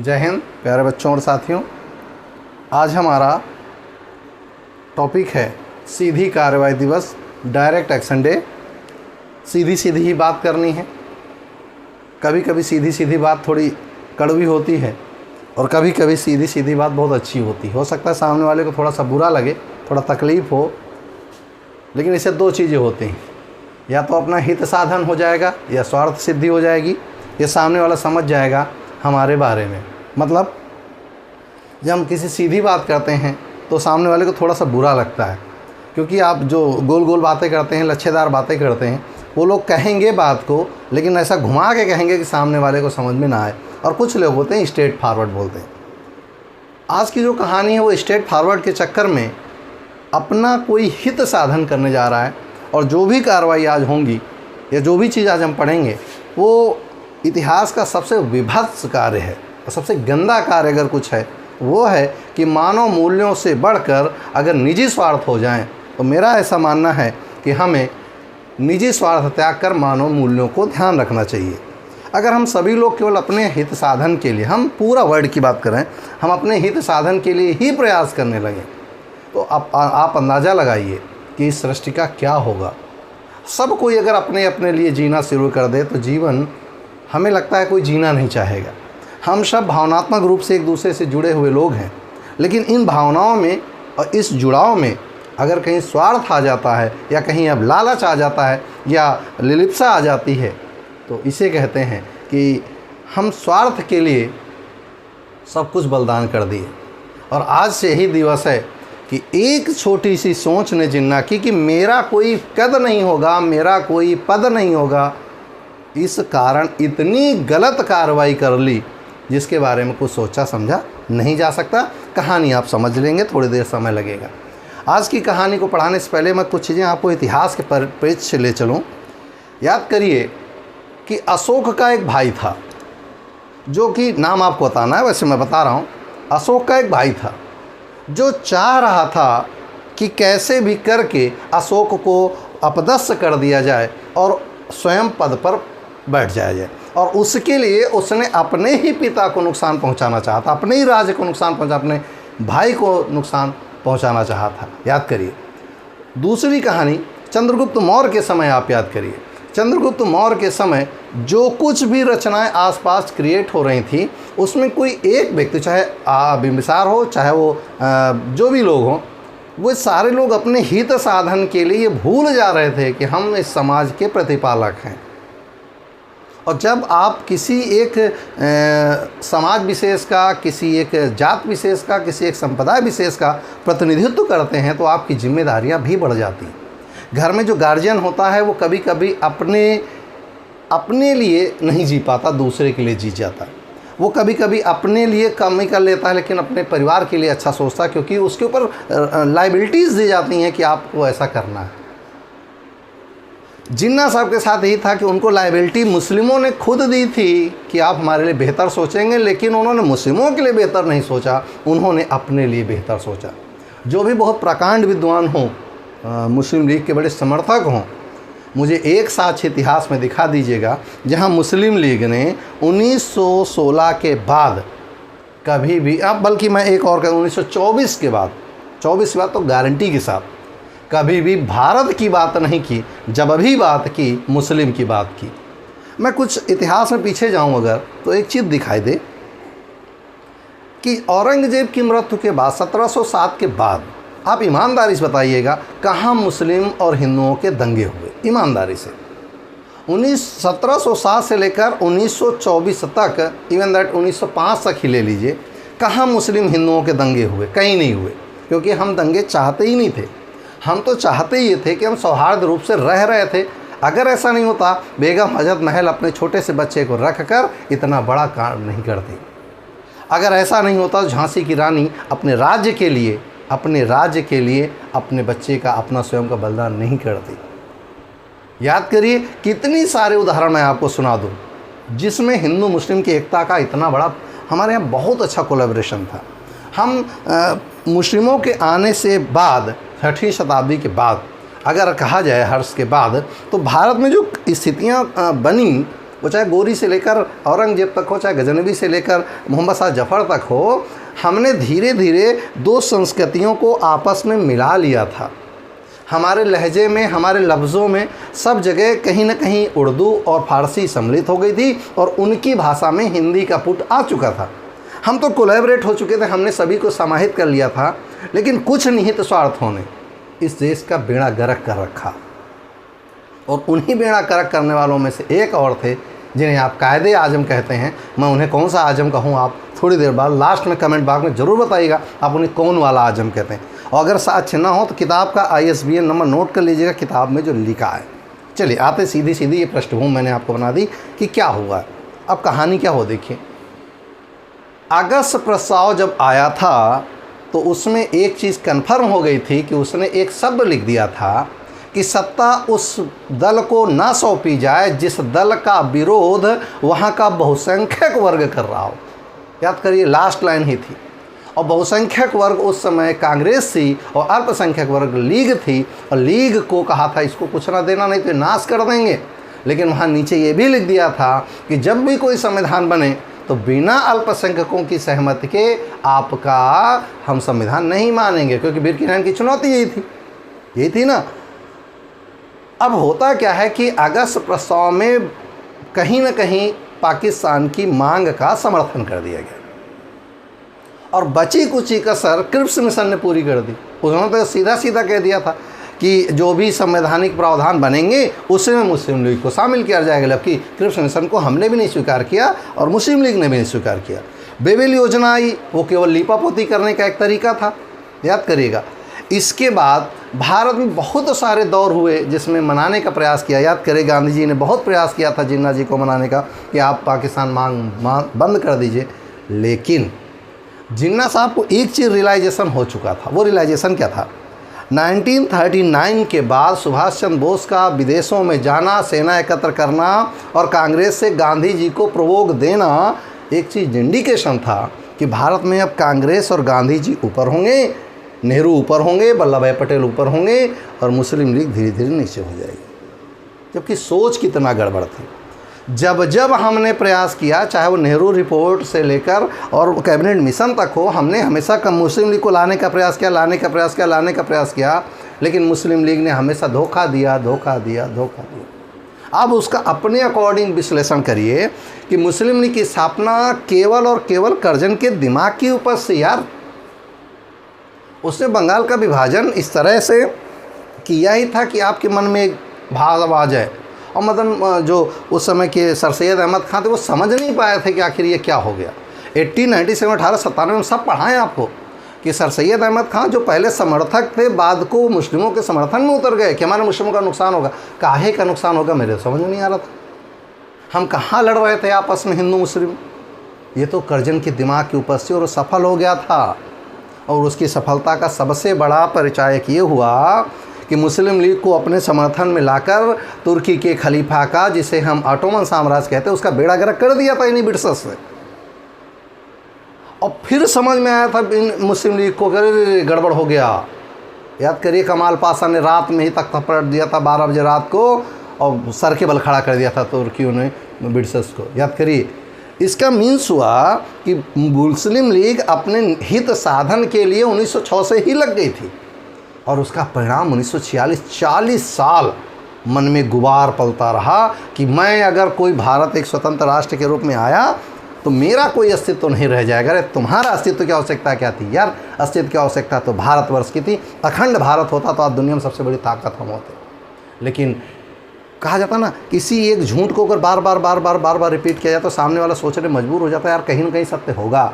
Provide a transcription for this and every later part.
जय हिंद प्यारे बच्चों और साथियों। आज हमारा टॉपिक है सीधी कार्रवाई दिवस, डायरेक्ट एक्शन डे। सीधी सीधी ही बात करनी है। कभी कभी सीधी सीधी बात थोड़ी कड़वी होती है और कभी कभी सीधी सीधी बात बहुत अच्छी होती है। हो सकता है सामने वाले को थोड़ा सा बुरा लगे, थोड़ा तकलीफ़ हो, लेकिन इससे दो चीज़ें होती हैं, या तो अपना हित साधन हो जाएगा या स्वार्थ सिद्धि हो जाएगी। ये सामने वाला समझ जाएगा हमारे बारे में। मतलब जब हम किसी सीधी बात करते हैं तो सामने वाले को थोड़ा सा बुरा लगता है, क्योंकि आप जो गोल गोल बातें करते हैं, लच्छेदार बातें करते हैं, वो लोग कहेंगे बात को, लेकिन ऐसा घुमा के कहेंगे कि सामने वाले को समझ में ना आए। और कुछ लोग होते हैं स्ट्रेट फॉरवर्ड बोलते हैं। आज की जो कहानी है वो स्ट्रेट फॉरवर्ड के चक्कर में अपना कोई हित साधन करने जा रहा है। और जो भी कार्रवाई आज होंगी या जो भी चीज़ आज हम पढ़ेंगे वो इतिहास का सबसे विभत्स कार्य है। और सबसे गंदा कार्य अगर कुछ है वो है कि मानव मूल्यों से बढ़कर अगर निजी स्वार्थ हो जाएं, तो मेरा ऐसा मानना है कि हमें निजी स्वार्थ त्याग कर मानव मूल्यों को ध्यान रखना चाहिए। अगर हम सभी लोग केवल अपने हित साधन के लिए, हम पूरा वर्ड की बात करें, हम अपने हित साधन के लिए ही प्रयास करने लगें, तो आप अंदाज़ा लगाइए कि इस सृष्टि का क्या होगा। सब कोई अगर अपने अपने लिए जीना शुरू कर दे तो जीवन, हमें लगता है, कोई जीना नहीं चाहेगा। हम सब भावनात्मक रूप से एक दूसरे से जुड़े हुए लोग हैं, लेकिन इन भावनाओं में और इस जुड़ाव में अगर कहीं स्वार्थ आ जाता है या कहीं अब लालच आ जाता है या लिलिप्सा आ जाती है, तो इसे कहते हैं कि हम स्वार्थ के लिए सब कुछ बलिदान कर दिए। और आज से यही दिवस है कि एक छोटी सी सोच ने जिन्ना की कि मेरा कोई कद नहीं होगा, मेरा कोई पद नहीं होगा, इस कारण इतनी गलत कार्रवाई कर ली जिसके बारे में कुछ सोचा समझा नहीं जा सकता। कहानी आप समझ लेंगे, थोड़ी देर समय लगेगा। आज की कहानी को पढ़ाने से पहले मैं कुछ चीज़ें आपको इतिहास के परिप्रेक्ष्य से ले चलूँ। याद करिए कि अशोक का एक भाई था, जो कि नाम आपको बताना है, वैसे मैं बता रहा हूँ। अशोक का एक भाई था जो चाह रहा था कि कैसे भी करके अशोक को अपदस्थ कर दिया जाए और स्वयं पद पर बैठ जाया जाए। और उसके लिए उसने अपने ही पिता को नुकसान पहुंचाना चाहा था, अपने ही राज्य को नुकसान पहुंचा, अपने भाई को नुकसान पहुंचाना चाहा था। याद करिए। दूसरी कहानी चंद्रगुप्त मौर्य के समय आप याद करिए। चंद्रगुप्त मौर्य के समय जो कुछ भी रचनाएं आसपास क्रिएट हो रही थी, उसमें कोई एक व्यक्ति, चाहे बिंबिसार हो, चाहे वो जो भी लोग हों, वो सारे लोग अपने हित साधन के लिए ये भूल जा रहे थे कि हम इस समाज के प्रतिपालक हैं। और जब आप किसी एक समाज विशेष का, किसी एक जात विशेष का, किसी एक संप्रदाय विशेष का प्रतिनिधित्व करते हैं, तो आपकी जिम्मेदारियां भी बढ़ जाती हैं। घर में जो गार्जियन होता है वो कभी कभी अपने लिए नहीं जी पाता, दूसरे के लिए जी जाता है। वो कभी कभी अपने लिए कम ही कर लेता है, लेकिन अपने परिवार के लिए अच्छा सोचता है, क्योंकि उसके ऊपर लाइबिलिटीज़ दी जाती हैं कि आपको ऐसा करना है। जिन्ना साहब के साथ यही था कि उनको लाइबिलिटी मुस्लिमों ने खुद दी थी कि आप हमारे लिए बेहतर सोचेंगे, लेकिन उन्होंने मुस्लिमों के लिए बेहतर नहीं सोचा, उन्होंने अपने लिए बेहतर सोचा। जो भी बहुत प्रकांड विद्वान हों, मुस्लिम लीग के बड़े समर्थक हों, मुझे एक साक्ष्य इतिहास में दिखा दीजिएगा जहां मुस्लिम लीग ने 1916 के बाद कभी भी, अब बल्कि मैं एक और कहूँ 1924 के बाद, 24 के बाद तो गारंटी के साथ कभी भी भारत की बात नहीं की। जब भी बात की, मुस्लिम की बात की। मैं कुछ इतिहास में पीछे जाऊं अगर, तो एक चीज़ दिखाई दे कि औरंगजेब की मृत्यु के बाद 1707 के बाद आप ईमानदारी से बताइएगा कहाँ मुस्लिम और हिंदुओं के दंगे हुए। ईमानदारी से 1707 से लेकर 1924 तक, इवन दैट 1905 तक ही ले लीजिए, कहाँ मुस्लिम हिंदुओं के दंगे हुए? कहीं नहीं हुए, क्योंकि हम दंगे चाहते ही नहीं थे। हम तो चाहते ये थे कि हम सौहार्द रूप से रह रहे थे। अगर ऐसा नहीं होता, बेगम हजरत महल अपने छोटे से बच्चे को रख कर इतना बड़ा काम नहीं करती। अगर ऐसा नहीं होता तो झांसी की रानी अपने राज्य के लिए अपने बच्चे का, अपना स्वयं का बलिदान नहीं करती। याद करिए, कितनी सारे उदाहरण मैं आपको सुना दूं जिसमें हिंदू मुस्लिम की एकता का इतना बड़ा, हमारे यहाँ बहुत अच्छा कोलैबोरेशन था। हम मुस्लिमों के आने से बाद, 6वीं शताब्दी के बाद अगर कहा जाए, हर्ष के बाद, तो भारत में जो स्थितियाँ बनी वो चाहे गोरी से लेकर औरंगजेब तक हो, चाहे गजनवी से लेकर मोहम्मद शाह जफ़र तक हो, हमने धीरे धीरे दो संस्कृतियों को आपस में मिला लिया था। हमारे लहजे में, हमारे लफ्ज़ों में सब जगह कहीं ना कहीं उर्दू और फ़ारसी सम्मिलित हो गई थी और उनकी भाषा में हिंदी का पुट आ चुका था। हम तो कोलैबोरेट हो चुके थे, हमने सभी को समाहित कर लिया था, लेकिन कुछ निहित स्वार्थों ने इस देश का बेड़ा गर्क कर रखा। और उन्हीं बेड़ा गर्क करने वालों में से एक और थे जिन्हें आप कायदे आजम कहते हैं। मैं उन्हें कौन सा आजम कहूँ, आप थोड़ी देर बाद लास्ट में कमेंट बॉक्स में ज़रूर बताइएगा आप उन्हें कौन वाला आजम कहते हैं। और अगर साक्ष्य ना हो तो किताब का ISBN नंबर नोट कर लीजिएगा, किताब में जो लिखा है। चलिए आते सीधी सीधी ये पृष्ठभूमि मैंने आपको बना दी कि क्या हुआ। अब कहानी क्या हो, देखिए। अगस्त प्रस्ताव जब आया था तो उसमें एक चीज़ कन्फर्म हो गई थी कि उसने एक शब्द लिख दिया था कि सत्ता उस दल को ना सौंपी जाए जिस दल का विरोध वहाँ का बहुसंख्यक वर्ग कर रहा हो। याद करिए, लास्ट लाइन ही थी। और बहुसंख्यक वर्ग उस समय कांग्रेस थी और अल्पसंख्यक वर्ग लीग थी, और लीग को कहा था इसको कुछ ना देना, नहीं तो नाश कर देंगे। लेकिन वहाँ नीचे ये भी लिख दिया था कि जब भी कोई संविधान बने तो बिना अल्पसंख्यकों की सहमति के आपका हम संविधान नहीं मानेंगे, क्योंकि वीर की की चुनौती यही थी ना। अब होता क्या है कि अगस्त प्रस्ताव में कहीं ना कहीं पाकिस्तान की मांग का समर्थन कर दिया गया और बची कुची कसर क्रिप्स मिशन ने पूरी कर दी। उन्होंने तो सीधा सीधा कह दिया था कि जो भी संवैधानिक प्रावधान बनेंगे उसमें मुस्लिम लीग को शामिल किया जाएगा, जबकि क्रिप्स मिशन को हमने भी नहीं स्वीकार किया और मुस्लिम लीग ने भी नहीं स्वीकार किया। बेबिल योजना आई, वो केवल लीपापोती करने का एक तरीका था, याद करिएगा। इसके बाद भारत में बहुत सारे दौर हुए जिसमें मनाने का प्रयास किया। याद करें, गांधी जी ने बहुत प्रयास किया था जिन्ना जी को मनाने का कि आप पाकिस्तान मांग बंद कर दीजिए। लेकिन जिन्ना साहब को एक चीज़ रियलाइजेशन हो चुका था। वो रियलाइजेशन क्या था? 1939 के बाद सुभाष चंद्र बोस का विदेशों में जाना, सेना एकत्र करना और कांग्रेस से गांधी जी को प्रोवोक देना एक चीज़ इंडिकेशन था कि भारत में अब कांग्रेस और गांधी जी ऊपर होंगे, नेहरू ऊपर होंगे, वल्लभ भाई पटेल ऊपर होंगे और मुस्लिम लीग धीरे धीरे नीचे हो जाएगी। जबकि सोच कितना गड़बड़ थी। जब हमने प्रयास किया, चाहे वो नेहरू रिपोर्ट से लेकर और कैबिनेट मिशन तक हो, हमने हमेशा मुस्लिम लीग को लाने का प्रयास किया, लेकिन मुस्लिम लीग ने हमेशा धोखा दिया। अब उसका अपने अकॉर्डिंग विश्लेषण करिए कि मुस्लिम लीग की स्थापना केवल और केवल करजन के दिमाग की उपज से। यार, उसने बंगाल का विभाजन इस तरह से किया ही था कि आपके मन में एक भाव आ जाए। और मतलब जो उस समय के सर सैयद अहमद खान थे, वो समझ नहीं पाए थे कि आखिर ये क्या हो गया। 1897 में सब पढ़ाएं आपको कि सर सैयद अहमद खान जो पहले समर्थक थे, बाद को मुस्लिमों के समर्थन में उतर गए कि हमारे मुस्लिमों का नुकसान होगा। काहे का नुकसान होगा, मेरे समझ नहीं आ रहा था। हम कहाँ लड़ रहे थे आपस में, हिंदू मुस्लिम? ये तो करजन के दिमाग की उपस्थिति, और सफल हो गया था। और उसकी सफलता का सबसे बड़ा परिचायक ये हुआ कि मुस्लिम लीग को अपने समर्थन में लाकर तुर्की के खलीफा का, जिसे हम ऑटोमन साम्राज्य कहते हैं, उसका बेड़ा गर्क कर दिया था इन्हीं ब्रिटिशर्स से। और फिर समझ में आया था मुस्लिम लीग को, गड़बड़ हो गया। याद करिए, कमाल पाशा ने रात में ही तख्ता पलट दिया था 12 बजे रात को, और सर के बल खड़ा कर दिया था तुर्कियों ने ब्रिटिशर्स को। याद करिए, इसका मीन्स हुआ कि मुस्लिम लीग अपने हित साधन के लिए 1906 से ही लग गई थी, और उसका परिणाम 1946 40 साल मन में गुबार पलता रहा कि मैं अगर कोई भारत एक स्वतंत्र राष्ट्र के रूप में आया तो मेरा कोई अस्तित्व तो नहीं रह जाएगा। अरे तुम्हारा अस्तित्व की आवश्यकता क्या थी यार? अस्तित्व की आवश्यकता तो भारतवर्ष की थी। अखंड भारत होता तो आज दुनिया में सबसे बड़ी ताकत हम होते। लेकिन कहा जाता ना, किसी एक झूठ को अगर बार बार रिपीट किया जाए तो सामने वाला सोचने मजबूर हो जाता है, यार कहीं ना कहीं सत्य होगा।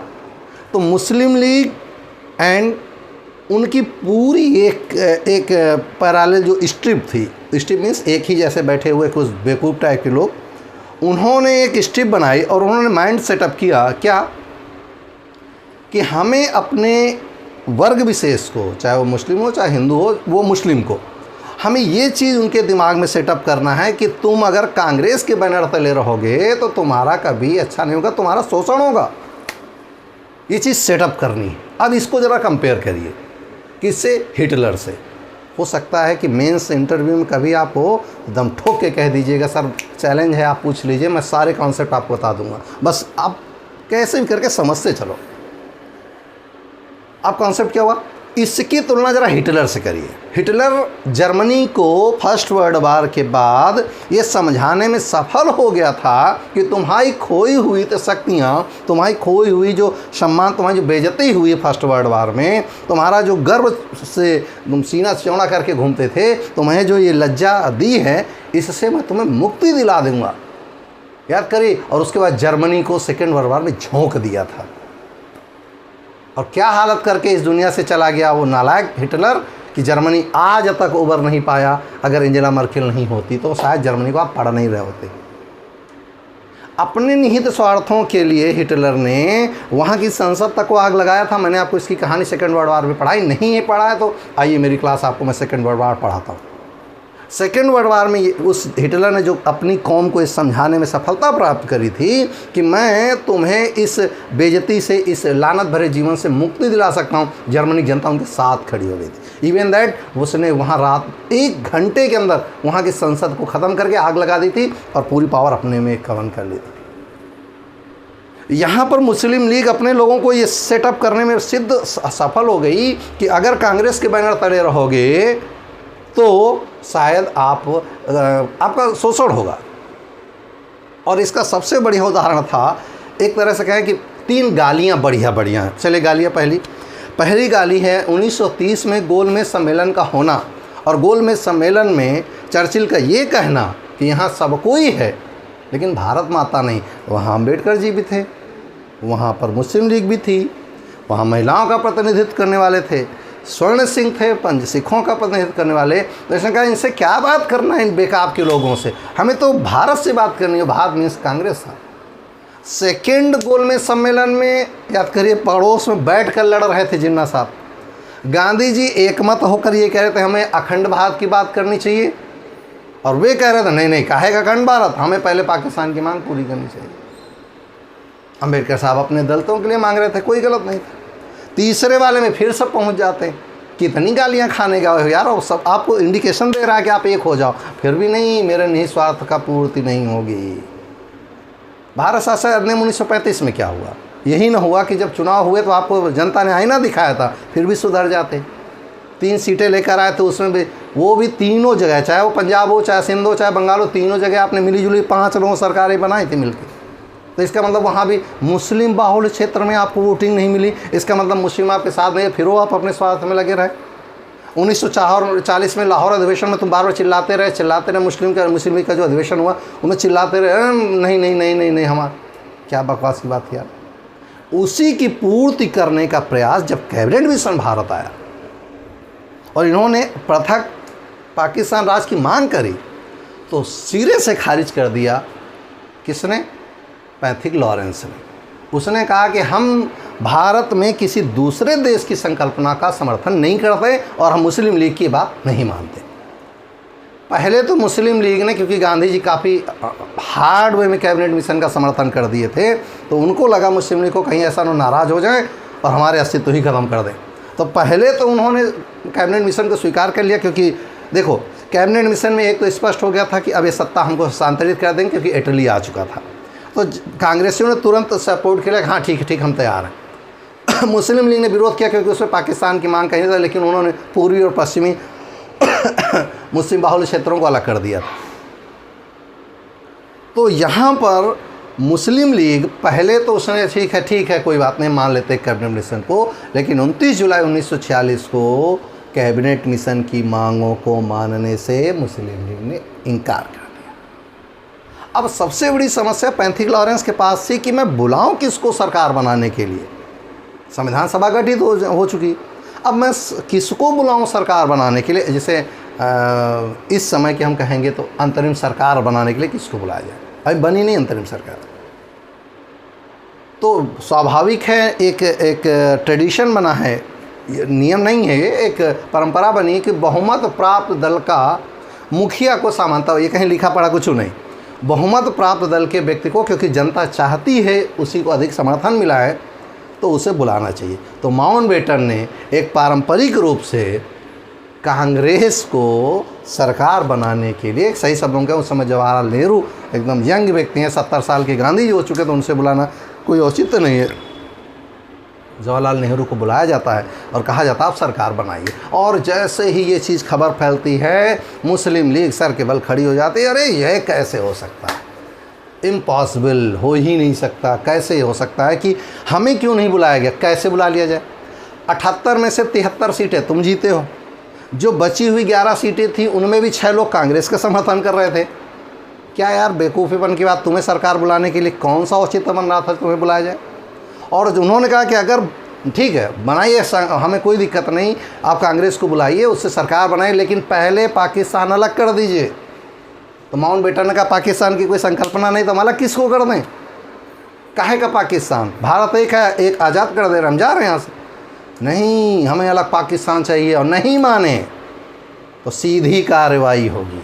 तो मुस्लिम लीग एंड उनकी पूरी एक पैरेलल जो स्ट्रिप थी, स्ट्रिप मीन्स एक ही जैसे बैठे हुए कुछ बेवकूफ़ टाइप के लोग, उन्होंने एक स्ट्रिप बनाई और उन्होंने माइंड सेटअप किया क्या कि हमें अपने वर्ग विशेष को, चाहे वो मुस्लिम हो चाहे हिंदू हो, वो मुस्लिम को, हमें ये चीज़ उनके दिमाग में सेटअप करना है कि तुम अगर कांग्रेस के बैनर तले रहोगे तो तुम्हारा कभी अच्छा नहीं होगा, तुम्हारा शोषण होगा। ये चीज़ सेटअप करनी है। अब इसको ज़रा कंपेयर करिए किससे? हिटलर से। हो सकता है कि मेंस इंटरव्यू में कभी आप हो दम ठोक के कह दीजिएगा सर चैलेंज है, आप पूछ लीजिए, मैं सारे कॉन्सेप्ट आपको बता दूंगा, बस आप कैसे भी करके समझते चलो। अब कॉन्सेप्ट क्या हुआ, इसकी तुलना ज़रा हिटलर से करिए। हिटलर जर्मनी को फर्स्ट वर्ल्ड वार के बाद ये समझाने में सफल हो गया था कि तुम्हारी खोई हुई तो शक्तियाँ, तुम्हारी खोई हुई जो सम्मान, तुम्हारी जो बेइज्जती हुई है फर्स्ट वर्ल्ड वार में, तुम्हारा जो गर्व से तुम सीना चौड़ा करके घूमते थे, तुम्हें जो ये लज्जा दी है, इससे मैं तुम्हें मुक्ति दिला दूँगा। याद करिए। और उसके बाद जर्मनी को सेकेंड वर्ल्ड वार में झोंक दिया था। और क्या हालत करके इस दुनिया से चला गया वो नालायक हिटलर कि जर्मनी आज तक उबर नहीं पाया। अगर एंजेला मर्केल नहीं होती तो शायद जर्मनी को आप पढ़ नहीं रहे होते। अपने निहित स्वार्थों के लिए हिटलर ने वहाँ की संसद तक को आग लगाया था। मैंने आपको इसकी कहानी सेकेंड वर्ल्ड वार में पढ़ाई, नहीं है पढ़ा है तो आइए मेरी क्लास आपको मैं सेकेंड वर्ल्ड वार पढ़ाता हूँ। सेकेंड वर्ल्ड वार में उस हिटलर ने जो अपनी कौम को इस समझाने में सफलता प्राप्त करी थी कि मैं तुम्हें इस बेइज्जती से, इस लानत भरे जीवन से मुक्ति दिला सकता हूँ, जर्मनी जनता उनके साथ खड़ी हो गई थी। इवन दैट उसने वहाँ रात 1 घंटे के अंदर वहाँ की संसद को ख़त्म करके आग लगा दी थी और पूरी पावर अपने में कवन कर ली थी। यहाँ पर मुस्लिम लीग अपने लोगों को ये सेटअप करने में सिद्ध सफल हो गई कि अगर कांग्रेस के बैनर तले रहोगे तो शायद आपका शोषण होगा। और इसका सबसे बढ़िया उदाहरण था, एक तरह से कहें कि 3 गालियाँ बढ़िया हैं। चले गालियाँ, पहली गाली है 1930 में गोलमेज सम्मेलन का होना। और गोलमेज सम्मेलन में चर्चिल का ये कहना कि यहाँ सब कोई है लेकिन भारत माता नहीं। वहाँ अम्बेडकर जी भी थे, वहाँ पर मुस्लिम लीग भी थी, वहाँ महिलाओं का प्रतिनिधित्व करने वाले थे, स्वर्ण सिंह थे पंज सिखों का प्रतिनिधित्व करने वाले। तो इसने कहा इनसे क्या बात करना है इन बेकाब के लोगों से, हमें तो भारत से बात करनी है। भारत मीन्स कांग्रेस था। सेकेंड गोलमेज सम्मेलन में याद करिए पड़ोस में बैठ कर लड़ रहे थे जिन्ना साहब। गांधी जी एकमत होकर ये कह रहे थे हमें अखंड भारत की बात करनी चाहिए, और वे कह रहे थे नहीं काहे अखंड भारत, हमें पहले पाकिस्तान की मांग पूरी करनी चाहिए। अम्बेडकर साहब अपने दलितों के लिए मांग रहे थे, कोई गलत नहीं था। तीसरे वाले में फिर सब पहुंच जाते हैं, कितनी गालियां खाने गए हो यार, और सब आपको इंडिकेशन दे रहा है कि आप एक हो जाओ, फिर भी नहीं, मेरे निहित स्वार्थ का पूर्ति नहीं होगी। भारत शासन अधिनियम 1935 में क्या हुआ, यही ना हुआ कि जब चुनाव हुए तो आपको जनता ने आईना दिखाया था, फिर भी सुधर जाते। 3 सीटें लेकर आए थे, उसमें भी वो भी तीनों जगह, चाहे वो पंजाब हो, चाहे सिंध हो, चाहे बंगाल हो, तीनों जगह आपने मिलीजुली 5 लोगों सरकारें बनाई थी मिलकर। तो इसका मतलब वहाँ भी मुस्लिम बाहुल्य क्षेत्र में आपको वोटिंग नहीं मिली, इसका मतलब मुस्लिम आपके साथ नहीं, फिर वो आप अपने स्वार्थ में लगे रहे। 1940 में लाहौर अधिवेशन में तुम बार बार चिल्लाते रहे मुस्लिम लीग का जो अधिवेशन हुआ उनमें चिल्लाते रहे नहीं हमारा, क्या बकवास की बात यार। उसी की पूर्ति करने का प्रयास जब कैबिनेट मिशन भारत आया और इन्होंने पृथक पाकिस्तान राज की मांग करी तो सिरे से खारिज कर दिया। किसने? पैथिक लॉरेंस ने। उसने कहा कि हम भारत में किसी दूसरे देश की संकल्पना का समर्थन नहीं करते और हम मुस्लिम लीग की बात नहीं मानते। पहले तो मुस्लिम लीग ने, क्योंकि गांधी जी काफ़ी हार्ड वे में कैबिनेट मिशन का समर्थन कर दिए थे, तो उनको लगा मुस्लिम लीग को कहीं ऐसा ना नाराज़ हो जाए और हमारे अस्तित्व ही ख़त्म कर दें। तो पहले तो उन्होंने कैबिनेट मिशन को स्वीकार कर लिया, क्योंकि देखो कैबिनेट मिशन में एक तो स्पष्ट हो गया था कि अब ये सत्ता हमको हस्तांतरित कर देंगे, क्योंकि इटली आ चुका था। तो कांग्रेसियों ने तुरंत सपोर्ट किया, हाँ ठीक हम तैयार हैं। मुस्लिम लीग ने विरोध किया क्योंकि उसमें पाकिस्तान की मांग कहीं था, लेकिन उन्होंने पूर्वी और पश्चिमी मुस्लिम बाहुल्य क्षेत्रों को अलग कर दिया। तो यहाँ पर मुस्लिम लीग पहले तो उसने ठीक है कोई बात नहीं, मान लेते कैबिनेट मिशन को, लेकिन 29 जुलाई 1946 को कैबिनेट मिशन की मांगों को मानने से मुस्लिम लीग ने इनकार कर। अब सबसे बड़ी समस्या पैथिक लॉरेंस के पास थी कि मैं बुलाऊं किसको सरकार बनाने के लिए। संविधान सभा गठित हो चुकी, अब मैं किसको बुलाऊं सरकार बनाने के लिए, जैसे इस समय के हम कहेंगे तो अंतरिम सरकार बनाने के लिए किसको बुलाया जाए। अभी बनी नहीं अंतरिम सरकार, तो स्वाभाविक है एक ट्रेडिशन बना है, नियम नहीं है, एक परंपरा बनी है कि बहुमत प्राप्त दल का मुखिया को सामान्यतः, ये कहीं लिखा पढ़ा कुछ नहीं, बहुमत प्राप्त दल के व्यक्ति को, क्योंकि जनता चाहती है उसी को अधिक समर्थन मिला है, तो उसे बुलाना चाहिए। तो माउंटबेटन ने एक पारंपरिक रूप से कांग्रेस को सरकार बनाने के लिए, एक सही शब्दों में उस समय जवाहरलाल नेहरू एकदम यंग व्यक्ति हैं, 70 साल के गांधी जी हो चुके, तो उनसे बुलाना कोई औचित्य नहीं है। जवाहरलाल नेहरू को बुलाया जाता है और कहा जाता है आप सरकार बनाइए। और जैसे ही ये चीज़ खबर फैलती है, मुस्लिम लीग सर के बल खड़ी हो जाती है, अरे यह कैसे हो सकता है, इम्पॉसिबल, हो ही नहीं सकता, कैसे हो सकता है कि हमें क्यों नहीं बुलाया गया, कैसे बुला लिया जाए। 78 में से 73 सीटें तुम जीते हो, जो बची हुई 11 सीटें थी उनमें भी 6 लोग कांग्रेस का समर्थन कर रहे थे। क्या यार बेवकूफ़ीपन की बात, तुम्हें सरकार बुलाने के लिए कौन सा औचित्य बन रहा था तुम्हें बुलाया जाए। और उन्होंने कहा कि अगर ठीक है बनाइए, हमें कोई दिक्कत नहीं, आप कांग्रेस को बुलाइए, उससे सरकार बनाइए, लेकिन पहले पाकिस्तान अलग कर दीजिए। तो माउंटबेटन ने कहा पाकिस्तान की कोई संकल्पना नहीं, तो हम अलग किसको कर दें, काहे का पाकिस्तान, भारत एक है, एक आज़ाद कर दे रहे, हम जा रहे हैं यहाँ से, नहीं हमें अलग पाकिस्तान चाहिए। और नहीं माने तो सीधी कार्रवाई होगी।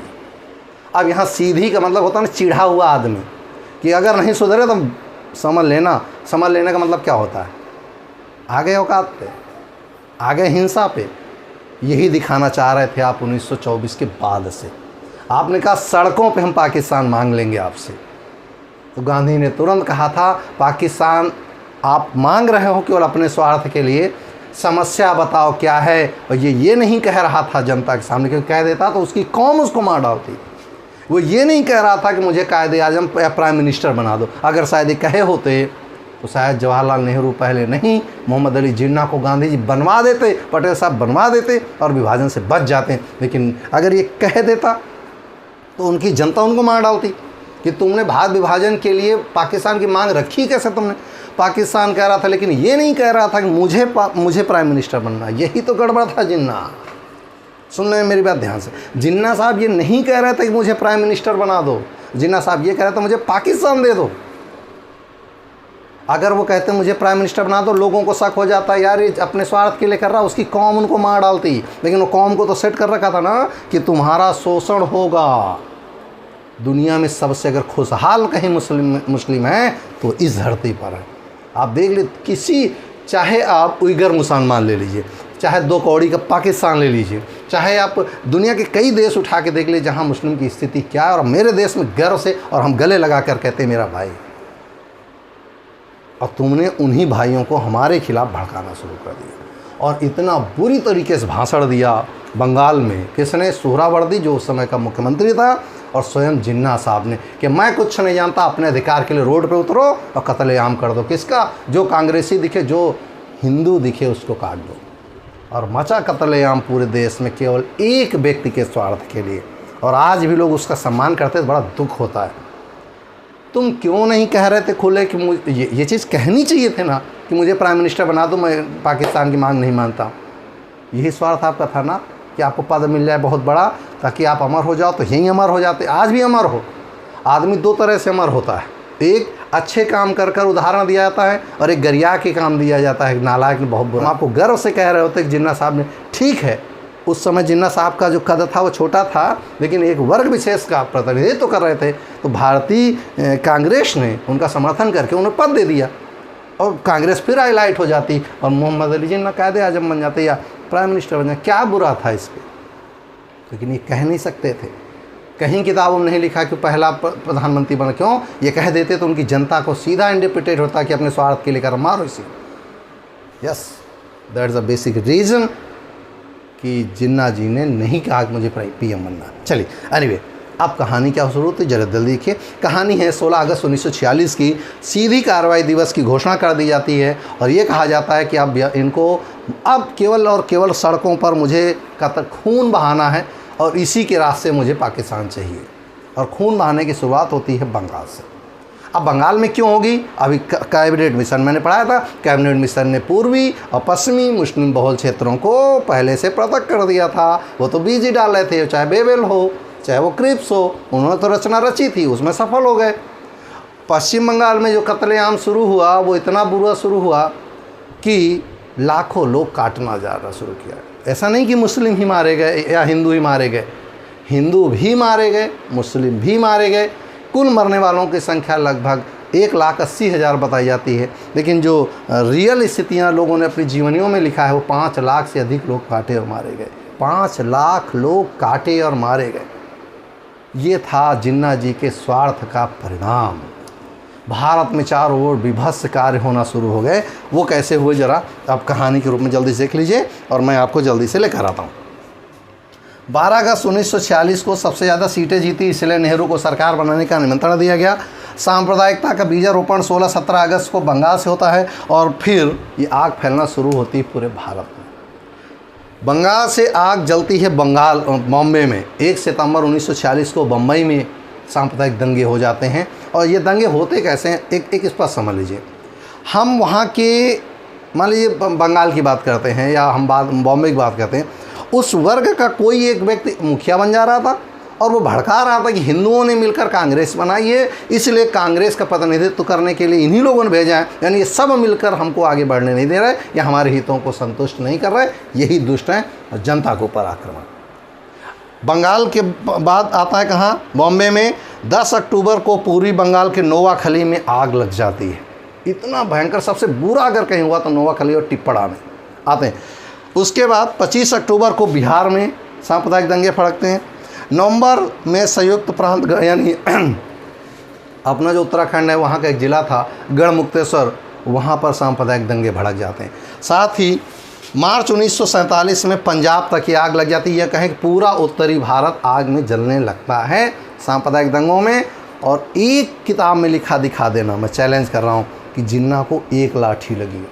अब यहाँ सीधी का मतलब होता है ना चिढ़ा हुआ आदमी, कि अगर नहीं सुधरे तो समझ लेना। समझ लेने का मतलब क्या होता है, आगे औकात पे, आगे हिंसा पे। यही दिखाना चाह रहे थे आप 1924 के बाद से। आपने कहा सड़कों पे हम पाकिस्तान मांग लेंगे आपसे, तो गांधी ने तुरंत कहा था पाकिस्तान आप मांग रहे हो केवल अपने स्वार्थ के लिए, समस्या बताओ क्या है। और ये नहीं कह रहा था जनता के सामने, क्योंकि कह देता तो उसकी कौम उसको मार डालती। वो ये नहीं कह रहा था कि मुझे कायदे आजम या प्राइम मिनिस्टर बना दो। अगर शायद ये कहे होते तो शायद जवाहरलाल नेहरू पहले नहीं, मोहम्मद अली जिन्ना को गांधी जी बनवा देते, पटेल साहब बनवा देते और विभाजन से बच जाते। लेकिन अगर ये कह देता तो उनकी जनता उनको मार डालती कि तुमने भारत विभाजन के लिए पाकिस्तान की मांग रखी कैसे तुमने। पाकिस्तान कह रहा था, लेकिन ये नहीं कह रहा था कि मुझे प्राइम मिनिस्टर बनना। यही तो गड़बड़ था जिन्ना। सुन लें मेरी बात ध्यान से, जिन्ना साहब ये नहीं कह रहे थे कि मुझे प्राइम मिनिस्टर बना दो, जिन्ना साहब ये कह रहे थे मुझे पाकिस्तान दे दो। अगर वो कहते मुझे प्राइम मिनिस्टर बना दो, लोगों को शक हो जाता यार ये अपने स्वार्थ के लिए कर रहा, उसकी कौम उनको मार डालती। लेकिन वो कौम को तो सेट कर रखा था ना कि तुम्हारा शोषण होगा। दुनिया में सबसे अगर खुशहाल कहीं मुस्लिम है तो इस धरती पर है। आप देख ले, किसी चाहे आप उइगर मुसलमान ले लीजिए, चाहे 2 कौड़ी का पाकिस्तान ले लीजिए, चाहे आप दुनिया के कई देश उठा के देख लीजिए जहाँ मुस्लिम की स्थिति क्या है। और मेरे देश में गर्व से और हम गले लगा कर कहते हैं मेरा भाई, और तुमने उन्हीं भाइयों को हमारे खिलाफ भड़काना शुरू कर दिया। और इतना बुरी तरीके से भाषण दिया बंगाल में, किसने, सोहरावर्दी जो उस समय का मुख्यमंत्री था, और स्वयं जिन्ना साहब ने, कि मैं कुछ नहीं जानता, अपने अधिकार के लिए रोड पे उतरो और कत्लेआम कर दो। किसका, जो कांग्रेसी दिखे, जो हिंदू दिखे उसको काट दो। और मचा कत्लेआम पूरे देश में केवल एक व्यक्ति के स्वार्थ के लिए। और आज भी लोग उसका सम्मान करते, तो बड़ा दुख होता है। तुम क्यों नहीं कह रहे थे खुले कि मुझे ये चीज़ कहनी चाहिए थे ना कि मुझे प्राइम मिनिस्टर बना दो, मैं पाकिस्तान की मांग नहीं मानता। यही स्वार्थ आपका था ना कि आपको पद मिल जाए बहुत बड़ा, ताकि आप अमर हो जाओ। तो यही अमर हो जाते, आज भी अमर हो। आदमी 2 तरह से अमर होता है, एक अच्छे काम कर कर उदाहरण दिया जाता है, और एक गरिया के काम दिया जाता है, नालायक ने बहुत बुरा। आपको गर्व से कह रहे होते कि जिन्ना साहब ने, ठीक है उस समय जिन्ना साहब का जो कद था वो छोटा था, लेकिन एक वर्ग विशेष का प्रतिनिधित्व कर रहे थे, तो भारतीय कांग्रेस ने उनका समर्थन करके उन्हें पद दे दिया, और कांग्रेस फिर हाईलाइट हो जाती और मोहम्मद अली जिन्ना कायदे आजम बन जाते या प्राइम मिनिस्टर बन जाते। क्या बुरा था इस पर, लेकिन ये कह नहीं सकते थे। कहीं किताबों में नहीं लिखा कि पहला प्रधानमंत्री बना, क्यों, ये कह देते तो उनकी जनता को सीधा इंटरप्रिटेट होता कि अपने स्वार्थ के लिए कर मारो इसी। Yes, that is a basic reason कि जिन्ना जी ने नहीं कहा कि मुझे PM बनना। चलिए एनीवे, अब कहानी क्या शुरू होती है जरा जल्दी देखिए। कहानी है 16 अगस्त 1946 की। सीधी कार्रवाई दिवस की घोषणा कर दी जाती है और ये कहा जाता है कि अब इनको अब केवल और केवल सड़कों पर मुझे खून बहाना है, और इसी के रास्ते मुझे पाकिस्तान चाहिए। और खून बहाने की शुरुआत होती है बंगाल से। अब बंगाल में क्यों होगी, अभी कैबिनेट मिशन मैंने पढ़ाया था, कैबिनेट मिशन ने पूर्वी और पश्चिमी मुस्लिम बहुल क्षेत्रों को पहले से पृथक कर दिया था। वो तो बीज ही डाल रहे थे, चाहे बेबेल हो चाहे वो क्रिप्स हो, उन्होंने तो रचना रची थी, उसमें सफल हो गए। पश्चिम बंगाल में जो कत्लेआम शुरू हुआ वो इतना बुरा शुरू हुआ कि लाखों लोग काटना जाना शुरू किया। ऐसा नहीं कि मुस्लिम ही मारे गए या हिंदू ही मारे गए, हिंदू भी मारे गए, मुस्लिम भी मारे गए। कुल मरने वालों की संख्या लगभग 1,80,000 बताई जाती है, लेकिन जो रियल स्थितियाँ लोगों ने अपनी जीवनियों में लिखा है वो 5 लाख से अधिक लोग काटे और मारे गए। 5 लाख लोग काटे और मारे गए। ये था जिन्ना जी के स्वार्थ का परिणाम। भारत में चारों ओर विभत्स कार्य होना शुरू हो गए। वो कैसे हुए ज़रा आप कहानी के रूप में जल्दी से देख लीजिए और मैं आपको जल्दी से लेकर आता हूँ। 12 अगस्त 1946 को सबसे ज़्यादा सीटें जीती, इसलिए नेहरू को सरकार बनाने का निमंत्रण दिया गया। सांप्रदायिकता का बीजारोपण 16-17 अगस्त को बंगाल से होता है और फिर ये आग फैलना शुरू होती है पूरे भारत में। बंगाल से आग जलती है बॉम्बे में। 1 सितंबर 1946 को बम्बई में सांप्रदायिक दंगे हो जाते हैं। और ये दंगे होते कैसे हैं, एक स्पष्ट समझ लीजिए। हम वहाँ के, मान लीजिए बंगाल की बात करते हैं या हम बॉम्बे की बात करते हैं, उस वर्ग का कोई एक व्यक्ति मुखिया बन जा रहा था और वो भड़का रहा था कि हिंदुओं ने मिलकर कांग्रेस बनाई है, इसलिए कांग्रेस का प्रतिनिधित्व करने के लिए इन्हीं लोगों ने भेजा है, यानी ये सब मिलकर हमको आगे बढ़ने नहीं दे रहे या हमारे हितों को संतुष्ट नहीं कर रहे, यही दुष्ट हैं और जनता के ऊपर आक्रमण। बंगाल के बाद आता है कहाँ, बॉम्बे में 10 अक्टूबर को पूर्वी बंगाल के नोवाखली में आग लग जाती है। इतना भयंकर, सबसे बुरा अगर कहीं हुआ तो नोवाखली और टिप्पड़ा में आते हैं। उसके बाद 25 अक्टूबर को बिहार में सांप्रदायिक दंगे भड़कते हैं। नवंबर में संयुक्त प्रांत यानी अपना जो उत्तराखंड है वहाँ का एक ज़िला था गढ़मुक्तेश्वर, वहाँ पर सांप्रदायिक दंगे भड़क जाते हैं। साथ ही मार्च 1947 में पंजाब तक ही आग लग जाती है। यह कहें कि पूरा उत्तरी भारत आग में जलने लगता है सांप्रदायिक दंगों में। और एक किताब में लिखा दिखा देना, मैं चैलेंज कर रहा हूँ कि जिन्ना को 1 लाठी लगी,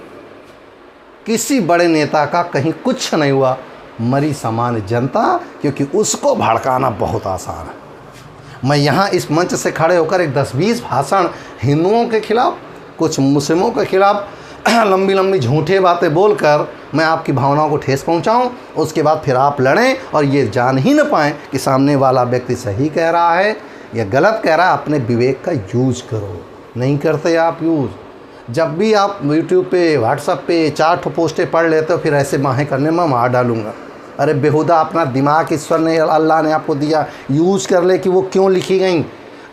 किसी बड़े नेता का कहीं कुछ नहीं हुआ, मरी सामान्य जनता, क्योंकि उसको भड़काना बहुत आसान है। मैं यहाँ इस मंच से खड़े होकर एक 10-20 भाषण हिंदुओं के खिलाफ, कुछ मुस्लिमों के खिलाफ लंबी लंबी झूठे बातें बोलकर मैं आपकी भावनाओं को ठेस पहुँचाऊँ, उसके बाद फिर आप लड़ें और ये जान ही न पाएँ कि सामने वाला व्यक्ति सही कह रहा है या गलत कह रहा है। अपने विवेक का यूज करो, नहीं करते आप यूज़। जब भी आप यूट्यूब पे, व्हाट्सएप पे 4 पोस्टें पढ़ लेते हो, फिर ऐसे माहें करने में मार डालूँगा। अरे बेहुदा अपना दिमाग ईश्वर ने, अल्लाह ने आपको दिया, यूज़ कर ले कि वो क्यों लिखी गई,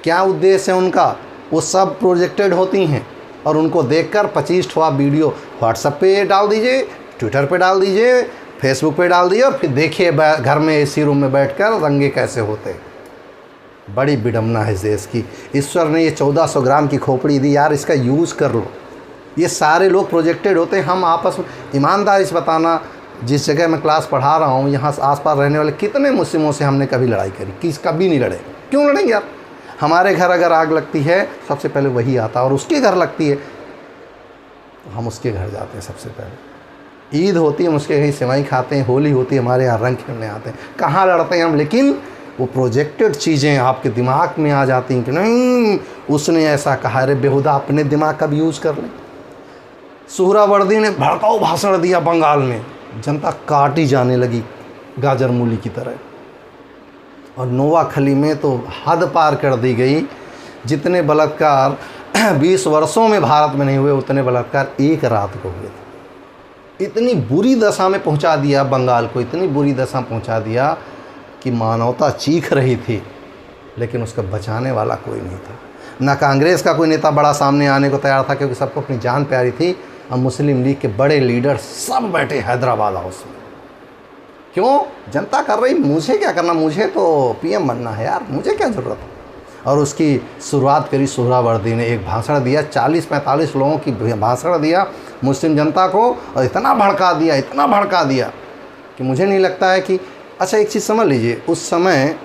क्या उद्देश्य है उनका, वो सब प्रोजेक्टेड होती हैं। और उनको देखकर 25 ठो वीडियो व्हाट्सएप पे डाल दीजिए, ट्विटर पे डाल दीजिए, फेसबुक पे डाल दीजिए और फिर देखिए घर में एसी रूम में बैठकर दंगे कैसे होते। बड़ी विडम्बना है इस देश की। ईश्वर ने ये 1400 ग्राम की खोपड़ी दी यार, इसका यूज़ कर लो। ये सारे लोग प्रोजेक्टेड होते हैं। हम आपस में ईमानदारी से बताना, जिस जगह मैं क्लास पढ़ा रहा हूँ यहाँ आसपास रहने वाले कितने मुस्लिमों से हमने कभी लड़ाई करी? कभी नहीं लड़े। क्यों लड़ेंगे यार? हमारे घर अगर आग लगती है सबसे पहले वही आता है, और उसके घर लगती है तो हम उसके घर जाते हैं सबसे पहले। ईद होती है हम उसके कहीं सेवई खाते हैं, होली होती है हमारे यहाँ रंग खेलने आते हैं। कहाँ लड़ते हैं हम? लेकिन वो प्रोजेक्टेड चीज़ें आपके दिमाग में आ जाती हैं कि नहीं उसने ऐसा कहा। अरे बेहुदा अपने दिमाग का भी यूज़ कर लें। सुहरावर्दी ने भड़काऊ भाषण दिया बंगाल में, जनता काटी जाने लगी गाजर मूली की तरह। और नोवाखली में तो हद पार कर दी गई। जितने बलात्कार 20 वर्षों में भारत में नहीं हुए, उतने बलात्कार एक रात को हुए थे। इतनी बुरी दशा में पहुंचा दिया बंगाल को, इतनी बुरी दशा पहुंचा दिया कि मानवता चीख रही थी, लेकिन उसका बचाने वाला कोई नहीं था। ना कांग्रेस का कोई नेता बड़ा सामने आने को तैयार था, क्योंकि सबको अपनी जान प्यारी थी। और मुस्लिम लीग के बड़े लीडर सब बैठे हैदराबाद हाउस में। क्यों? जनता कर रही, मुझे क्या करना, मुझे तो पीएम बनना है यार, मुझे क्या ज़रूरत है। और उसकी शुरुआत करी सुहरावर्दी ने। एक भाषण दिया, 40-45 लोगों की भाषण दिया मुस्लिम जनता को, और इतना भड़का दिया, इतना भड़का दिया कि मुझे नहीं लगता है कि, अच्छा एक चीज़ समझ लीजिए, उस समय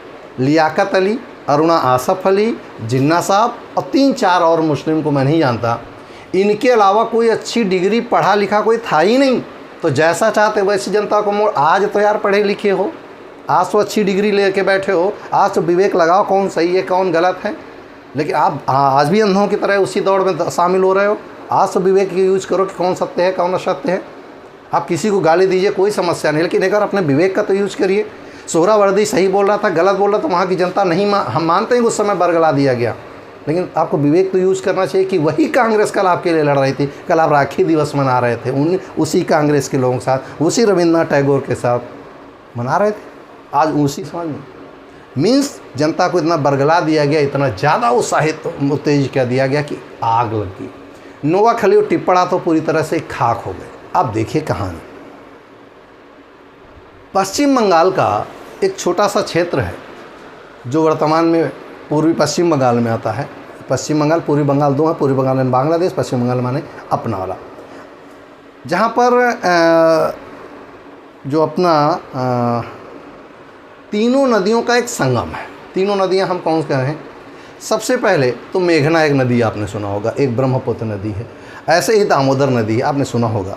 लियाकत अली, अरुणा आसफ़ अली, जिन्ना साहब और 3-4 और मुस्लिम को मैं नहीं जानता, इनके अलावा कोई अच्छी डिग्री पढ़ा लिखा कोई था ही नहीं। तो जैसा चाहते वैसी जनता को मोड़। आज तो यार पढ़े लिखे हो, आज तो अच्छी डिग्री लेके बैठे हो, आज तो विवेक लगाओ कौन सही है कौन गलत है। लेकिन आप आज भी अंधों की तरह उसी दौड़ में शामिल हो रहे हो। आज तो विवेक की यूज करो कि कौन सत्य है कौन असत्य है। आप किसी को गाली दीजिए, कोई समस्या नहीं, लेकिन एक बार अपने विवेक का तो यूज करिए। सुहरावर्दी सही बोल रहा था, गलत बोल रहा था, वहाँ की जनता नहीं हम मानते हैं कि उस समय बरगला दिया गया, लेकिन आपको विवेक तो यूज़ करना चाहिए कि वही कांग्रेस कल आपके लिए लड़ रही थी। कल आप राखी दिवस मना रहे थे, उसी कांग्रेस के लोगों के साथ, उसी रविन्द्रनाथ टैगोर के साथ मना रहे थे। आज उसी समझ में मीन्स जनता को इतना बरगला दिया गया, इतना ज़्यादा उत्साहित उत्तेजित कर दिया गया कि आग लग गई। नोवाखली और टिप्पड़ा तो पूरी तरह से खाक हो गए। अब देखिए कहानी। पश्चिम बंगाल का एक छोटा सा क्षेत्र है जो वर्तमान में पूर्वी पश्चिम बंगाल में आता है। पश्चिम बंगाल, पूर्वी बंगाल दो है, पूर्वी बंगाल में बांग्लादेश, पश्चिम बंगाल माने अपना वाला, जहाँ पर जो अपना तीनों नदियों का एक संगम है। तीनों नदियाँ हम कौन कह रहे हैं? सबसे पहले तो मेघना एक नदी आपने सुना होगा, एक ब्रह्मपुत्र नदी है, ऐसे ही दामोदर नदी है, आपने सुना होगा।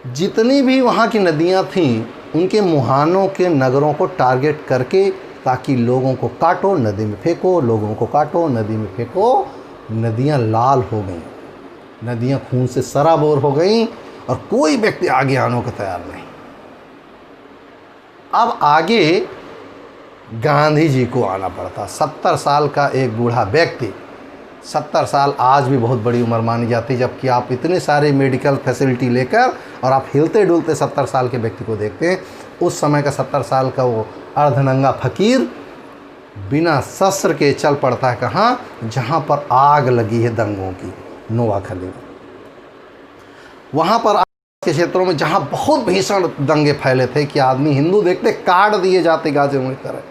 जितनी भी वहाँ की नदियाँ थीं उनके मुहानों के नगरों को टारगेट करके, ताकि लोगों को काटो नदी में फेंको, लोगों को काटो नदी में फेंको, नदियाँ लाल हो गईं, नदियाँ खून से सराबोर हो गईं और कोई व्यक्ति आगे आने को तैयार नहीं। अब आगे गांधी जी को आना पड़ता। 70 साल का एक बूढ़ा व्यक्ति, 70 साल आज भी बहुत बड़ी उम्र मानी जाती, जबकि आप इतने सारे मेडिकल फैसिलिटी लेकर और आप हिलते डुलते 70 साल के व्यक्ति को देखते हैं। उस समय का 70 साल का वो अर्धनंगा फकीर बिना शस्त्र के चल पड़ता है कहाँ? जहाँ पर आग लगी है दंगों की, नोआखली में। वहाँ पर के क्षेत्रों में जहाँ बहुत भीषण दंगे फैले थे कि आदमी हिंदू देखते काट दिए जाते गाजरों की तरह,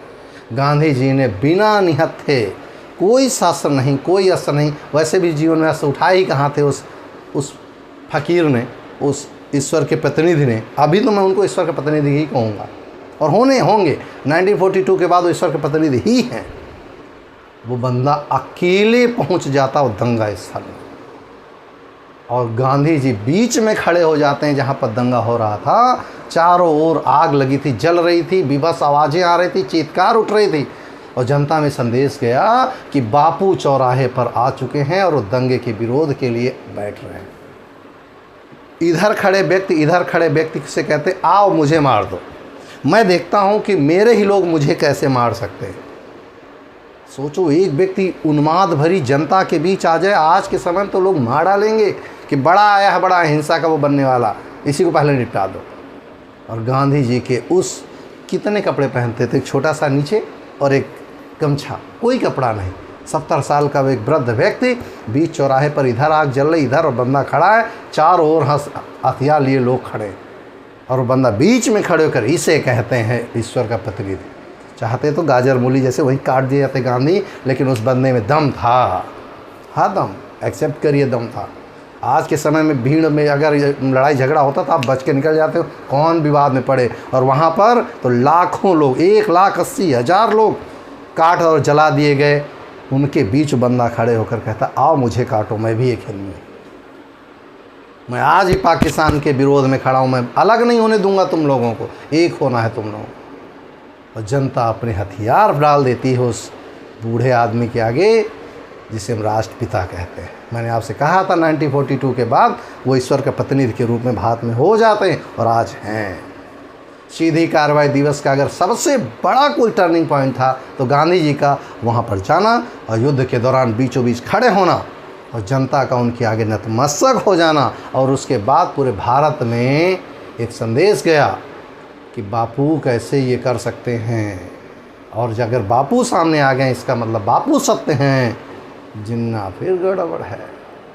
गांधी जी ने बिना निहत्थे, कोई शास्त्र नहीं, कोई अस्त्र नहीं, वैसे भी जीवन में अस्त्र उठाए ही कहाँ थे उस फकीर ने, उस ईश्वर के प्रतिनिधि ने। अभी तो मैं उनको ईश्वर के प्रतिनिधि ही कहूँगा और होंगे। 1942 के बाद वो ईश्वर के प्रतिनिधि ही हैं। वो बंदा अकेले पहुँच जाता वो दंगा स्थल में और गांधी जी बीच में खड़े हो जाते हैं जहाँ पर दंगा हो रहा था। चारों ओर आग लगी थी, जल रही थी, विभत्स आवाज़ें आ रही थी, चीत्कार उठ रही थी और जनता में संदेश गया कि बापू चौराहे पर आ चुके हैं और वो दंगे के विरोध के लिए बैठ रहे हैं। इधर खड़े व्यक्ति से कहते आओ मुझे मार दो, मैं देखता हूँ कि मेरे ही लोग मुझे कैसे मार सकते हैं। सोचो, एक व्यक्ति उन्माद भरी जनता के बीच आ जाए। आज के समय में तो लोग मार डालेंगे कि बड़ा आया है, बड़ा हिंसा का वो बनने वाला, इसी को पहले निपटा दो। और गांधी जी के उस कितने कपड़े पहनते थे? एक छोटा सा नीचे और एक गमछा, कोई कपड़ा नहीं। 70 साल का एक वृद्ध व्यक्ति बीच चौराहे पर, इधर आग जल रही, इधर और बंदा खड़ा है, चारों ओर हथियार लिए लोग खड़े और वो बंदा बीच में खड़े होकर, इसे कहते हैं ईश्वर का प्रतिनिधि। चाहते तो गाजर मूली जैसे वही काट दिए जाते गांधी, लेकिन उस बंदे में दम था। हाँ, दम, एक्सेप्ट करिए, दम था। आज के समय में भीड़ में अगर लड़ाई झगड़ा होता तो आप बच के निकल जाते हो, कौन विवाद में पड़े। और वहाँ पर तो लाखों लोग, 1,80,000 लोग काट और जला दिए गए। उनके बीच बंदा खड़े होकर कहता आओ मुझे काटो, मैं भी एक हिंदू हूँ, मैं आज ही पाकिस्तान के विरोध में खड़ा हूँ, मैं अलग नहीं होने दूंगा तुम लोगों को, एक होना है तुम लोगों को। और जनता अपने हथियार डाल देती है उस बूढ़े आदमी के आगे जिसे हम राष्ट्रपिता कहते हैं। मैंने आपसे कहा था 1942 के बाद वो ईश्वर के प्रतिनिधि के रूप में भारत में हो जाते हैं और आज हैं। सीधी कार्रवाई दिवस का अगर सबसे बड़ा कोई टर्निंग पॉइंट था तो गांधी जी का वहाँ पर जाना और युद्ध के दौरान बीचों बीच खड़े होना और जनता का उनके आगे नतमस्तक हो जाना। और उसके बाद पूरे भारत में एक संदेश गया कि बापू कैसे ये कर सकते हैं, और अगर बापू सामने आ गए इसका मतलब बापू सत्य हैं, जिन्ना फिर गड़बड़ है।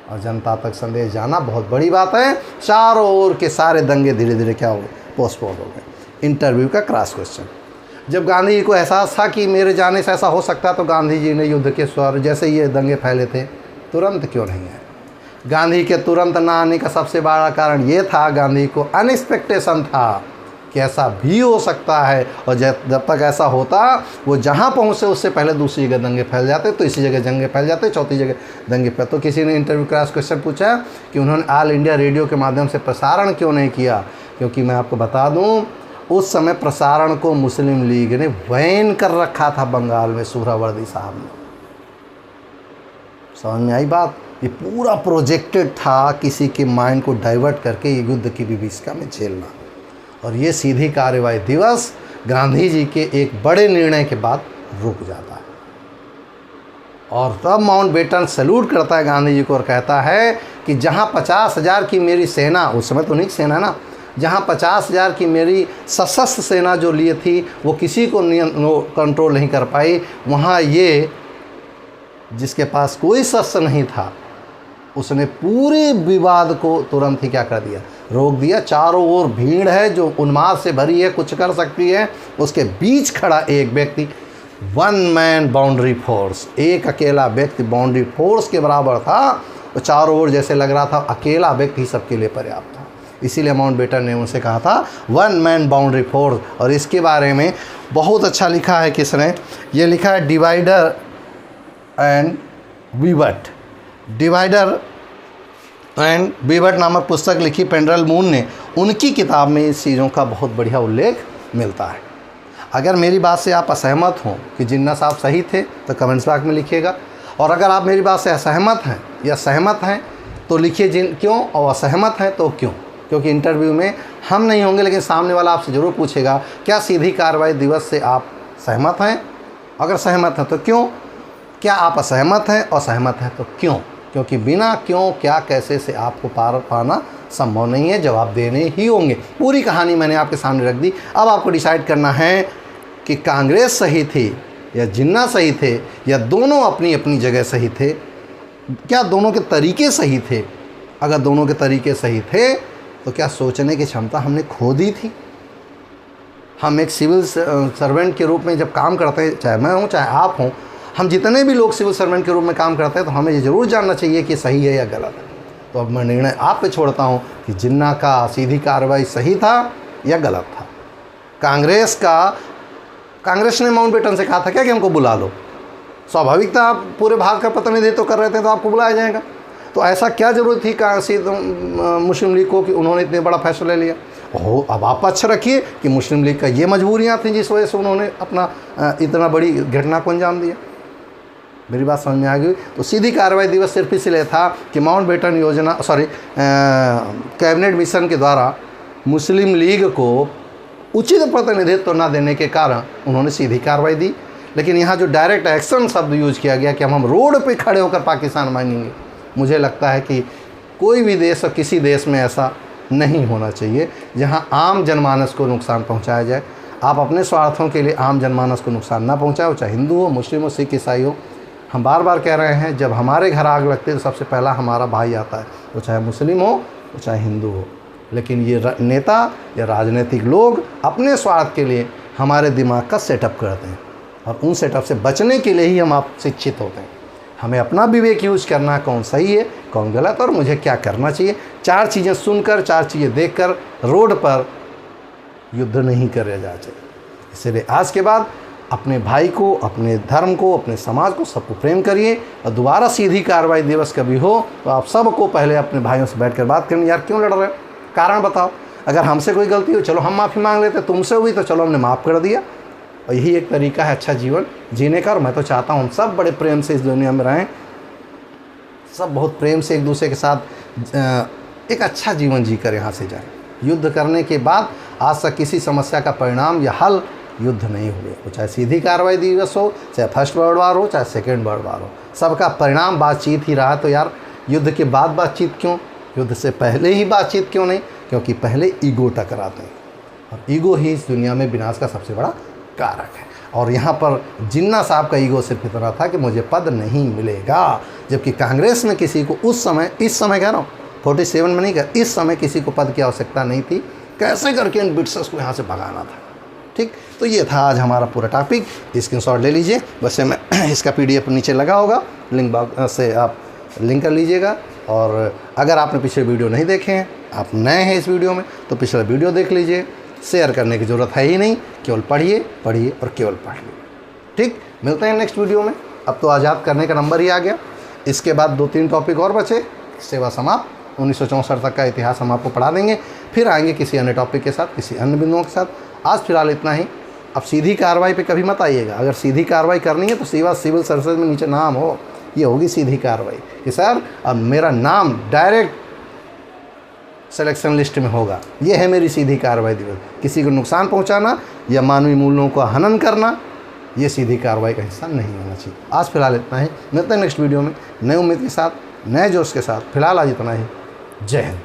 और जनता तक संदेश जाना बहुत बड़ी बात है। चारों ओर के सारे दंगे धीरे धीरे क्या हो गए? पोस्टपोन हो गए। इंटरव्यू का क्रॉस क्वेश्चन, जब गांधी जी को एहसास था कि मेरे जाने से ऐसा हो सकता है तो गांधी जी ने युद्ध के स्वर, जैसे ये दंगे फैले थे, तुरंत क्यों नहीं आए? गांधी के तुरंत ना आने का सबसे बड़ा कारण ये था, गांधी को अनएक्सपेक्टेशन था कि ऐसा भी हो सकता है। और जब तक ऐसा होता वो जहाँ पहुँचे उससे पहले दूसरी जगह दंगे फैल जाते, तो इसी जगह दंगे फैल जाते, चौथी जगह दंगे फैल। तो किसी ने इंटरव्यू क्रॉस क्वेश्चन पूछा कि उन्होंने ऑल इंडिया रेडियो के माध्यम से प्रसारण क्यों नहीं किया? क्योंकि मैं आपको बता दूँ, उस समय प्रसारण को मुस्लिम लीग ने बैन कर रखा था बंगाल में, सुहरावर्दी साहब ने। समझ में आई बात? ये पूरा प्रोजेक्टेड था किसी के माइंड को डाइवर्ट करके ये युद्ध की विभीषिका में झेलना। और ये सीधी कार्रवाई दिवस गांधी जी के एक बड़े निर्णय के बाद रुक जाता है। और तब माउंटबेटन सैल्यूट करता है गांधी जी को और कहता है कि जहाँ 50,000 की मेरी सेना, उस समय तो नहीं सेना ना, जहाँ 50,000 की मेरी सशस्त्र सेना जो लिए थी वो किसी को कंट्रोल नहीं कर पाई, वहाँ ये जिसके पास कोई शस्त्र नहीं था उसने पूरे विवाद को तुरंत ही क्या कर दिया? रोक दिया। चारों ओर भीड़ है जो उन्माद से भरी है, कुछ कर सकती है, उसके बीच खड़ा एक व्यक्ति, वन मैन बाउंड्री फोर्स, एक अकेला व्यक्ति बाउंड्री फोर्स के बराबर था। तो चारों ओर जैसे लग रहा था अकेला व्यक्ति सबके लिए पर्याप्त था। इसीलिए माउंटबेटन ने उनसे कहा था वन मैन बाउंड्री फोर्स। और इसके बारे में बहुत अच्छा लिखा है किसने, ये लिखा है डिवाइडर एंड विवर्ट। डिवाइडर एंड विवर्ट नामक पुस्तक लिखी पेंड्रल मून ने, उनकी किताब में इस चीज़ों का बहुत बढ़िया उल्लेख मिलता है। अगर मेरी बात से आप असहमत हों कि जिन्ना साहब सही थे तो कमेंट्स बॉक्स में लिखिएगा, और अगर आप मेरी बात से असहमत हैं या सहमत हैं तो लिखिए क्यों, और असहमत हैं तो क्यों। क्योंकि इंटरव्यू में हम नहीं होंगे लेकिन सामने वाला आपसे ज़रूर पूछेगा क्या सीधी कार्रवाई दिवस से आप सहमत हैं, अगर सहमत हैं तो क्यों, क्या आप असहमत हैं और सहमत हैं तो क्यों। क्योंकि बिना क्यों क्या कैसे से आपको पार पाना संभव नहीं है, जवाब देने ही होंगे। पूरी कहानी मैंने आपके सामने रख दी। अब आपको डिसाइड करना है कि कांग्रेस सही थी या जिन्ना सही थे, या दोनों अपनी अपनी जगह सही थे, क्या दोनों के तरीके सही थे। अगर दोनों के तरीके सही थे तो क्या सोचने की क्षमता हमने खो दी थी। हम एक सिविल सर्वेंट के रूप में जब काम करते हैं, चाहे मैं हूँ चाहे आप हों, हम जितने भी लोग सिविल सर्वेंट के रूप में काम करते हैं तो हमें ये ज़रूर जानना चाहिए कि सही है या गलत है। तो अब मैं निर्णय आप पे छोड़ता हूँ कि जिन्ना का सीधी कार्रवाई सही था या गलत था। कांग्रेस ने माउंटबेटन से कहा था क्या कि हमको बुला लो। स्वाभाविक था, आप पूरे भारत का प्रतिनिधित्व कर रहे थे तो आपको बुलाया जाएगा। तो ऐसा क्या ज़रूरत थी मुस्लिम लीग को कि उन्होंने इतने बड़ा फैसला लिया। ओह, अब आप अच्छा रखिए कि मुस्लिम लीग का ये मजबूरियाँ थीं जिस वजह से उन्होंने अपना इतना बड़ी घटना को अंजाम दिया। मेरी बात समझ में आ गई। तो सीधी कार्रवाई दिवस सिर्फ इसलिए था कि माउंटबेटन योजना कैबिनेट मिशन के द्वारा मुस्लिम लीग को उचित प्रतिनिधित्व न देने के कारण उन्होंने सीधी कार्रवाई दी। लेकिन यहाँ जो डायरेक्ट एक्शन शब्द यूज किया गया कि हम रोड पे खड़े होकर पाकिस्तान मांगेंगे, मुझे लगता है कि कोई भी देश और किसी देश में ऐसा नहीं होना चाहिए जहाँ आम जनमानस को नुकसान पहुँचाया जाए। आप अपने स्वार्थों के लिए आम जनमानस को नुकसान ना पहुँचाओ, चाहे हिंदू हो, मुस्लिम हो, सिख, ईसाई हो। हम बार बार कह रहे हैं जब हमारे घर आग लगती है तो सबसे पहला हमारा भाई आता है, वो चाहे मुस्लिम हो वो चाहे हिंदू हो। लेकिन ये नेता या राजनीतिक लोग अपने स्वार्थ के लिए हमारे दिमाग का सेटअप करते हैं, और उन सेटअप से बचने के लिए ही हम आप शिक्षित होते हैं। हमें अपना विवेक यूज करना, कौन सही है कौन गलत और मुझे क्या करना चाहिए। 4 चीज़ें सुनकर, 4 चीज़ें देखकर रोड पर युद्ध नहीं किया जाना चाहिए। इसलिए आज के बाद अपने भाई को, अपने धर्म को, अपने समाज को, सबको प्रेम करिए। और दोबारा सीधी कार्रवाई दिवस कभी हो तो आप सबको पहले अपने भाइयों से बैठकर बात करें, यार क्यों लड़ रहे हो, कारण बताओ। अगर हमसे कोई गलती हो चलो हम माफ़ी मांग लेते, तुमसे हुई तो चलो हमने माफ़ कर दिया। और यही एक तरीका है अच्छा जीवन जीने का। और मैं तो चाहता हूँ हम सब बड़े प्रेम से इस दुनिया में रहें, सब बहुत प्रेम से एक दूसरे के साथ एक अच्छा जीवन जी कर यहाँ से जाएं। युद्ध करने के बाद आज तक किसी समस्या का परिणाम या हल युद्ध नहीं हुए। वो चाहे सीधी कार्रवाई दिवस हो, चाहे फर्स्ट वर्ल्ड वार हो, चाहे सेकेंड वर्ल्ड वार हो, सबका परिणाम बातचीत ही रहा। तो यार युद्ध के बाद बातचीत क्यों, युद्ध से पहले ही बातचीत क्यों नहीं? क्योंकि पहले ईगो टकराते हैं, और ईगो ही इस दुनिया में विनाश का सबसे बड़ा कारक है। और यहाँ पर जिन्ना साहब का ईगो सिर्फ इतना था कि मुझे पद नहीं मिलेगा, जबकि कांग्रेस में किसी को उस समय, इस समय कह रहा हूँ 47 में नहीं कह, इस समय किसी को पद की आवश्यकता नहीं थी। कैसे करके इन ब्रिटिशर्स को यहाँ से भगाना था। ठीक, तो ये था आज हमारा पूरा टॉपिक। स्क्रीनशॉट ले लीजिए, वैसे मैं इसका PDF नीचे लगा होगा, लिंक बॉक्स से आप लिंक कर लीजिएगा। और अगर आपने पिछले वीडियो नहीं देखे हैं, आप नए हैं इस वीडियो में, तो पिछला वीडियो देख लीजिए। शेयर करने की ज़रूरत है ही नहीं, केवल पढ़िए पढ़िए और केवल पढ़ लीजिए। ठीक, मिलते हैं नेक्स्ट वीडियो में। अब तो आज़ाद करने का नंबर ही आ गया। इसके बाद 2-3 टॉपिक और बचे। सेवा समाप्त, 1964 तक का इतिहास हम आपको पढ़ा देंगे। फिर आएंगे किसी अन्य टॉपिक के साथ, किसी अन्य बिंदुओं के साथ। आज फिलहाल इतना ही। अब सीधी कार्रवाई पे कभी मत आइएगा। अगर सीधी कार्रवाई करनी है तो सिविल सर्विसेज में नीचे नाम हो, ये होगी सीधी कार्रवाई कि सर अब मेरा नाम डायरेक्ट सिलेक्शन लिस्ट में होगा। ये है मेरी सीधी कार्रवाई दिवस। किसी को नुकसान पहुंचाना या मानवीय मूल्यों को हनन करना, ये सीधी कार्रवाई का हिस्सा नहीं होना चाहिए। आज फिलहाल इतना ही। मिलते हैं नेक्स्ट वीडियो में नए उम्मीद के साथ, नए जोश के साथ। फिलहाल आज इतना ही। जय हिंद।